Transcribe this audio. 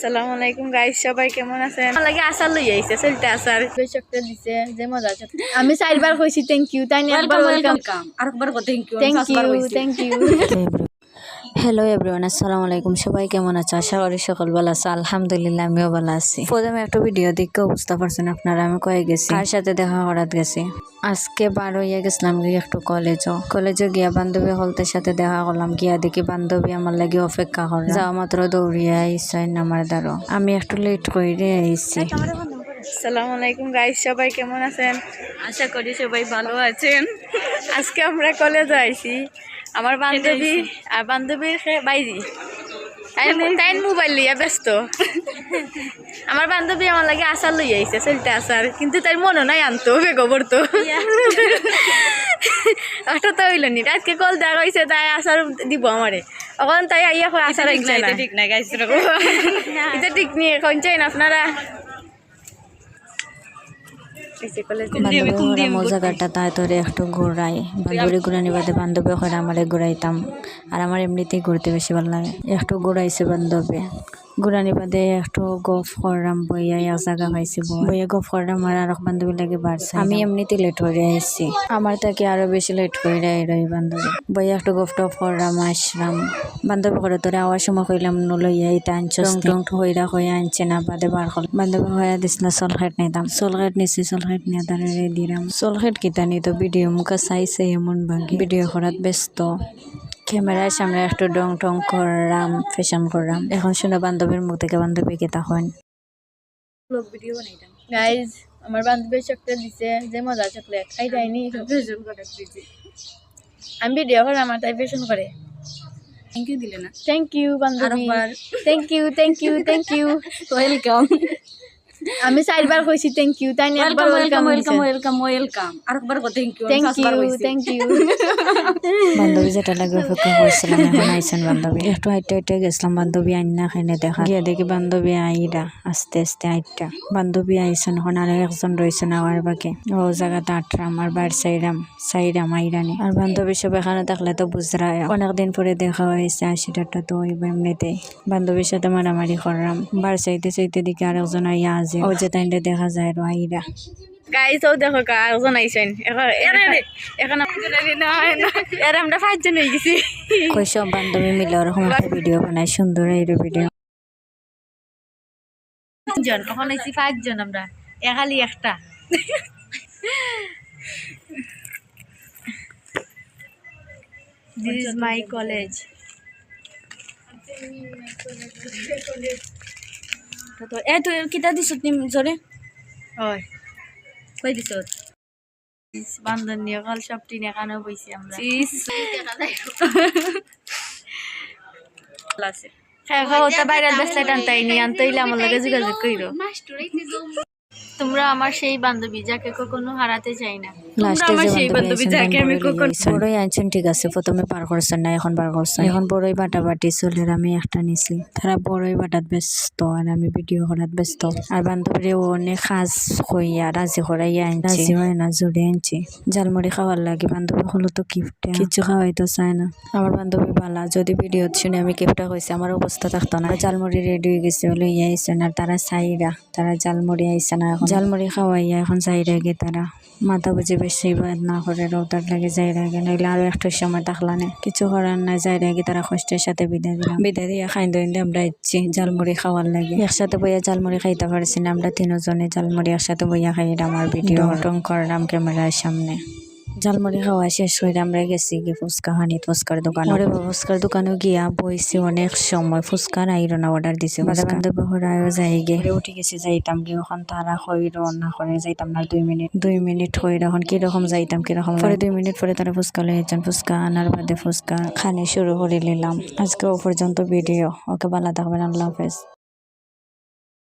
আসসালামু আলাইকুম গাইস, সবাই কেমন আছেন? আমার লাগে আচার লই আইছে, চলতে আচার বেশকটা দিছে যে মজা আছে। আমি চারবার কইছি থ্যাংক ইউ, তাই না একবার ওয়েলকাম, আরেকবার thank you thank you. Hello everyone, আসসালামু আলাইকুম। সবাই কেমন আছো? আশা করি সকল ভালো আছে। আলহামদুলিল্লাহ আমিও ভালো আছি। প্রথমে একটা ভিডিও দেখে বুঝতে পারছেন আপনারা আমি কয়ে গেছি, কার সাথে দেখা করাত গেছি। আজকে বার হইয়া গেছিলাম গিয়ে একটু কলেজে গিয়া বান্ধবী হলতের সাথে দেখা করলাম। গিয়া দেখি বান্ধবী আমার লাগে অপেক্ষা করে, যাওয়া মাত্র দৌড়িয়া আইসেন আমার দ্বারা। আমি একটু লেট করে আইছি। আসসালামু আলাইকুম গাইস, সবাই কেমন আছেন? আশা করি সবাই ভালো আছেন। আজকে আমরা কলেজে আইছি। আমার বান্ধবী আর বান্ধবীর বাইজি তাই মোবাইল লইয়া ব্যস্ত। আমার বান্ধবী আমার লাগে আচার লই আইছে, চলতে আচার, কিন্তু তাই মনে নাই আনতো বেগবর তো একটা তো হইল নি। আজকে কল দেখা হয়েছে, তাই আচার দিব আমারে। এখন তাই আইয়া আচার আইছে না, ঠিক না গাইস, এটা ঠিক নিয়ে এখন চাই না আপনারা। মজা কাটা তাই তোরে একটু ঘুরাই, বান্ধবী ঘুরানি বাদে বান্ধবী করে আমারে ঘুরাইতাম। আর আমার এমনিতেই ঘুরতে বেশি ভালো লাগে। একটু ঘুরাইছে বান্ধবী, ঘুরানি বাদে একটু গফ করলাম, বইয়া এক জায়গা পাইছি, বইয়া গফ করলাম। আর বান্ধবী লাগে বাড়ছে। আমি এমনিতে লেট করে আইসি, আমার থেকে আরো বেশি লেট করে আইরই বান্ধবী। বইয়া একটু গফ টফ করলাম, আসলাম। বান্ধবী করে তোরে আওয়ার সময় কইলাম নলইয়া এটা আনছো, টং হইরা হইয়া আনছে না, বাদে বার করল। বান্ধবী হইয়া দিছিল চলখেট নিতাম, চলখেট নিছি, চলখেট নিয়ে তারে দিলাম। চলখেট কিতা নি তো ভিডিও মুখা চাইছে এমন ভাগে ভিডিও করাত ব্যস্ত। ক্যামেরার সামনে একটু ডং টং করলাম, ফ্যাশন করলাম। এখন শুনে বান্ধবীর মুখ থেকে বান্ধবী কে তখন ভিডিও বানাইতাম গাইজ। আমার বান্ধবী চকলেট দিছে যে মজা চকলেট খাই যায়নি, আমি ভিডিও করে আমার তাই ফ্যাশন করে। থ্যাংক ইউ দিলে না? থ্যাংক ইউ বান্ধবী, thank you, thank you, thank you, welcome. আমি চারবার কইছি থ্যাংক ইউ, তাই না একবার ওয়েলকাম, ওয়েলকাম। আরেকবার থ্যাংক ইউ, থ্যাংক ইউ। বান্ধবী যেটা লাগে অপেক্ষা করছিলাম, এখন আইসেন বান্ধবী। একটু হাইটে হাইটে গেছিলাম, বান্ধবী আইনা খাইনে দেখা গিয়া দেখি বান্ধবী আইরা আস্তে আস্তে আইটা। বান্ধবী আইসেন, এখন আর একজন রয়েছেন আমার বাকি। ও জায়গাটা আটরাম আর বার সাইরাম আইরানি। আর বান্ধবী সব এখানে থাকলে তো বুঝরা অনেকদিন পরে দেখা হয়েছে, 80টা তো হইব এমনিতেই। বান্ধবীর সাথে মারামারি করলাম, বার চাইতে দিকে আরেকজন আইয়া আছে, ও যে তাইলে দেখা যায় আইরা। গাইজ ও দেখো একজন আইসেন, এখন আমরা 5 জন হয়ে গেছি। কই সব বান্ধবী মিলে ওরকম একটা ভিডিও বানাই, সুন্দর এই ভিডিও। 5 জন এখন আইছি, 5 জন আমরা, খালি একটা। This is my college. তো কিতা দিছ তুমি জোরে? হয় কই দিছ? বান্ধন নিয়ে কাল সব টিন এখানেও বইছি আমরা। ওটা বাইরের বেসলে টানতাই নি, আনতেইলে আমার লাগে যোগাযোগ কইরো। তোমরা আমার সেই বান্ধবী যাকে কখনো হারাতে চাই না। বড়ই আনছেন, ঠিক আছে, প্রথমে পার করছেন না, এখন বার করছেন। এখন বড়ই বাটাবাটি চলে, আমি একটা নিছি। তারা বড়ই বাটাত ব্যস্ত আর আমি ভিডিও করাত ব্যস্ত। আর বান্ধবীরে অনেক কাজ কইয়া রাজি করাইয়া আনছি, রাজি হয় না, জুড়ে আনছি। জালমুড়ি খাওয়ার লাগে, বান্ধবী হলো তো কিপটা, কিছু খাওয়াইতো চায় না। আমার বান্ধবী বালা, যদি ভিডিও শুনে আমি কিপটা কইছি আমার অবস্থা থাকতো না। জালমুড়ি রেডি হয়ে গেছে, লইয়া আইসেন। আর তারা চাইরা, তারা জালমুড়ি আইসে না, এখন জালমুড়ি খাওয়াইয়া এখন চাইরা গে তারা মাথা বুঝে বেশি না করে রোতার লাগে যাইরা গে, নইলে আরো একটু সময় থাকলানে কিছু করার না। যাইরা গে তারা কষ্টের সাথে বিদায় দিলাম, বিদায় দিয়ে খাই দইন আমরা ইচ্ছি জালমুড়ি খাওয়ার লাগে। একসাথে বইয়া জালমুড়ি খাইতে পারছি না আমরা 3 জনে। জালমুড়ি একসাথে বইয়া খাই, আমার ভিডিও টং করলাম ক্যামেরার সামনে। জালমুড়ি খাওয়া শেষ করে আমরা গেছি গিয়ে ফুচকা হানি, ফুচকার দোকান। ফুচকার দোকানে গিয়া বইছি অনেক সময়, ফুচকার আইরনা অর্ডার দিছে। বান্ধবী হরাও যাই গে উঠে গেছি, যাইতাম কি এখন তারা হইর না করে যাইতাম না। 2 মিনিট হইর, এখন কিরকম যাইতাম কিরকম। পরে 2 মিনিট পরে তারা ফুচকা লইয়েছেন, ফুচকা আনার বাদে ফুচকা খানি শুরু করে নিলাম। আজকে ও পর্যন্ত ভিডিও। ওকে ভালো থাকবেন, আল্লাহ হাফেজ।